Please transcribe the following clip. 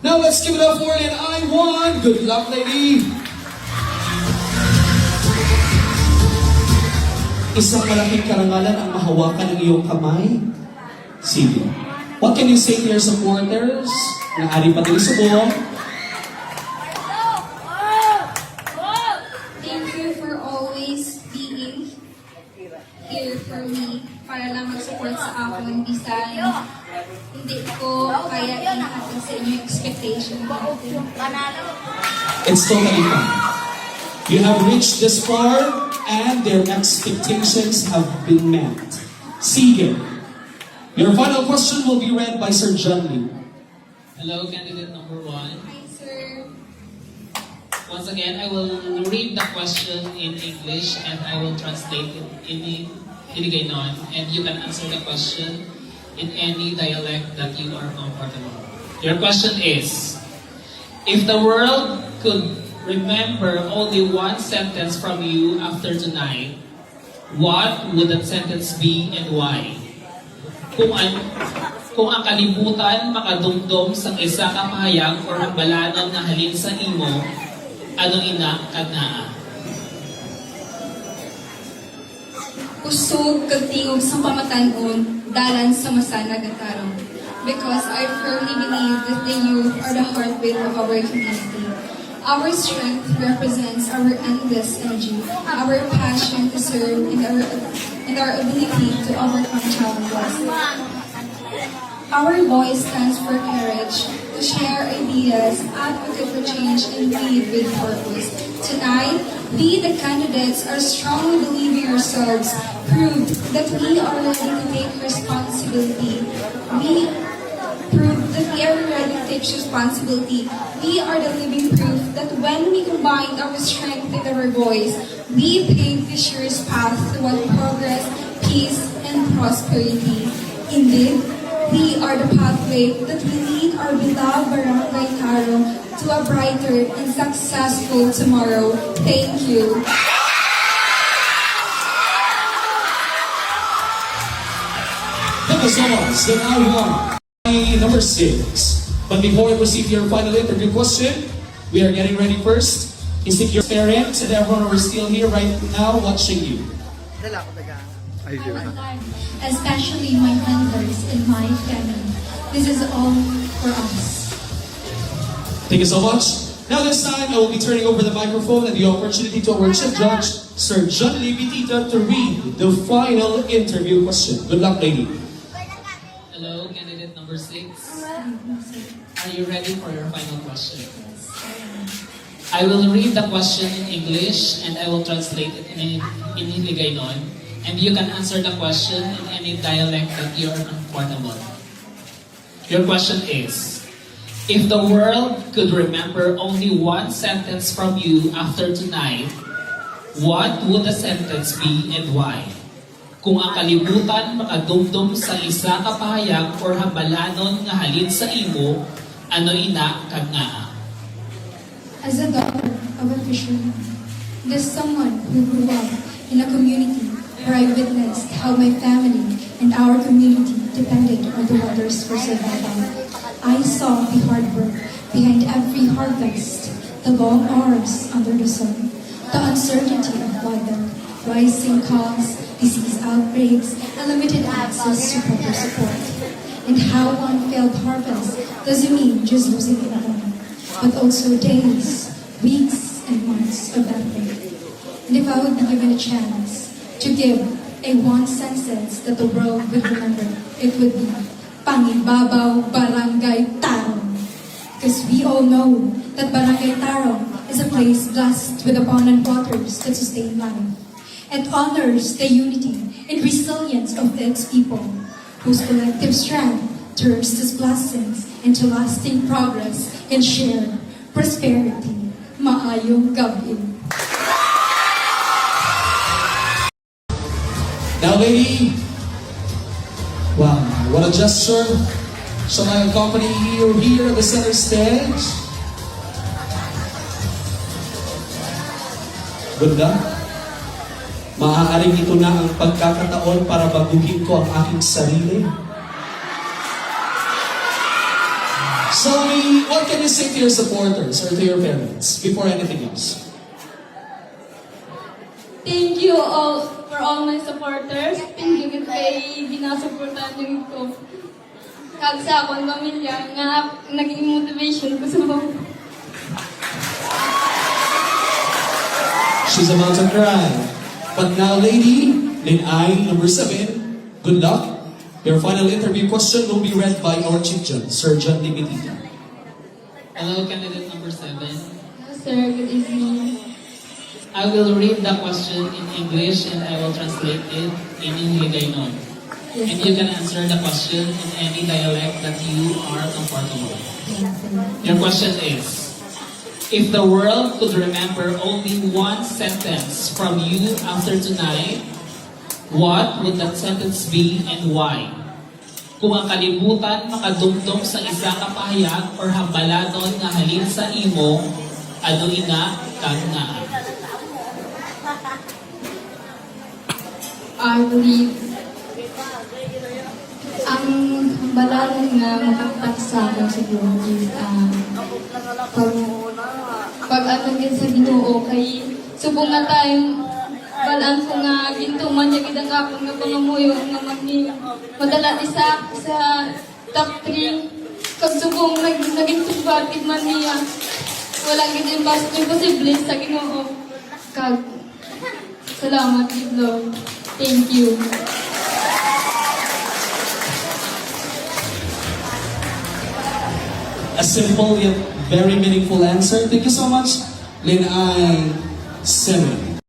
Now let's give it up for an I1. Good luck, lady. Isang malaking karangalan ang mahawakan ng iyong kamay. Sige. What can you say to your supporters? Naari pa din subo. Thank you for always being here for me para lang mag-support sa akin. Bisan hindi ko kaya inahatid sa inyong expectation. It's totally fine. You have reached this far and their expectations have been met. Sige. Your final question will be read by Sir John Lee. Hello, candidate number 1. Hi, sir. Once again, I will read the question in English and I will translate it in Hiligaynon, and you can answer the question in any dialect that you are comfortable. Your question is, if the world could remember only one sentence from you after tonight, what would that sentence be and why? Kung ang kalibutan makadumdum sa isa ka pahayag o balanon nga halin sa imo, ano ina kadnaa? Usog kag tingog sa pamatanon, dalan sa masanag at tarong. Because I firmly believe that the youth are the heartbeat of our community. Our strength represents our endless energy, our passion to serve, and our ability to overcome challenges. Our voice stands for courage, to share ideas, advocate for change, and lead with purpose. Tonight, we, the candidates, are strongly believing ourselves, prove that we are ready to take responsibility. We prove that we are ready to take responsibility. We are the living proof that when we combine our strength with our voice, we pave this year's path toward progress, peace, and prosperity. Indeed, we are the pathway that will lead our beloved Barangay Tarong to a brighter and successful tomorrow. Thank you. Thank you so much. Then I1. Number 6. But before we proceed to your final interview question, we are getting ready first. Is it your parents and everyone who is still here right now watching you? Especially my members and my family. This is all for us. Thank you so much. Now this time, I will be turning over the microphone and the opportunity to our chief judge, Sir John Lee Bitita, to read the final interview question. Good luck, lady. Hello, candidate number 6. Are you ready for your final question? I will read the question in English and I will translate it in Hiligaynon, and you can answer the question in any dialect that you are comfortable. Your question is, if the world could remember only one sentence from you after tonight, what would the sentence be and why? Kung ang kalibutan makadumdum sa isa ka pahayag or hambalanon nga halin sa imo, ano ina kadnaa? As a daughter of a fisherman, there's someone who grew up in a community where I witnessed how my family and our community depended on the waters for survival. I saw the hard work behind every harvest, the long hours under the sun, the uncertainty of weather, rising costs, disease outbreaks, and limited access to proper support. And how one failed harvest doesn't mean just losing income, but also days, weeks, and months of effort. And if I would be given a chance to give a one sentence that the world would remember, it would be Pangibabaw Barangay Tarong. Because we all know that Barangay Tarong is a place blessed with abundant waters that sustain life and honors the unity and resilience of its people, whose collective strength turns these blessings into lasting progress and shared prosperity. Maayong gabi. Now, lady, wow, what a gesture. Shall I accompany you here at the center stage? Good luck. Maaaring ito na ang pagkakataon para baguhin ko ang aking sarili. Zoe, what can you say to your supporters or to your parents before anything else? Thank you all for all my supporters. Thank you kay ginasuportahan niyo ko. Kag sa akong pamilya nga naging motivation ko sa mga. She's about to cry. But now, lady, Lin Ai, number 7, good luck. Your final interview question will be read by our Chief Judge, Sir John Limitita. Hello, candidate number 7. Sir, good evening. I will read the question in English and I will translate it in Hiligaynon. And you can answer the question in any dialect that you are comfortable. Your question is, if the world could remember only one sentence from you after tonight, what would that sentence be and why? Kung ang kalibutan makadumdum sa isa ka pahayag or hambaladon nga halin sa imo, ano ina kang naa? I believe ang balalan nga makakita sa akin siguro is pag atong gid sa Ginoo kay subong nga tayong balaan ko nga gintuman niya gid ang akong nga pangamuyo nga madala isa sa top 3 kag subong naging tubakid man niya wala gid imposible sa Ginoo kag salamat gid Lord. Thank you. A simple yet very meaningful answer. Thank you so much, Lin Ai 7.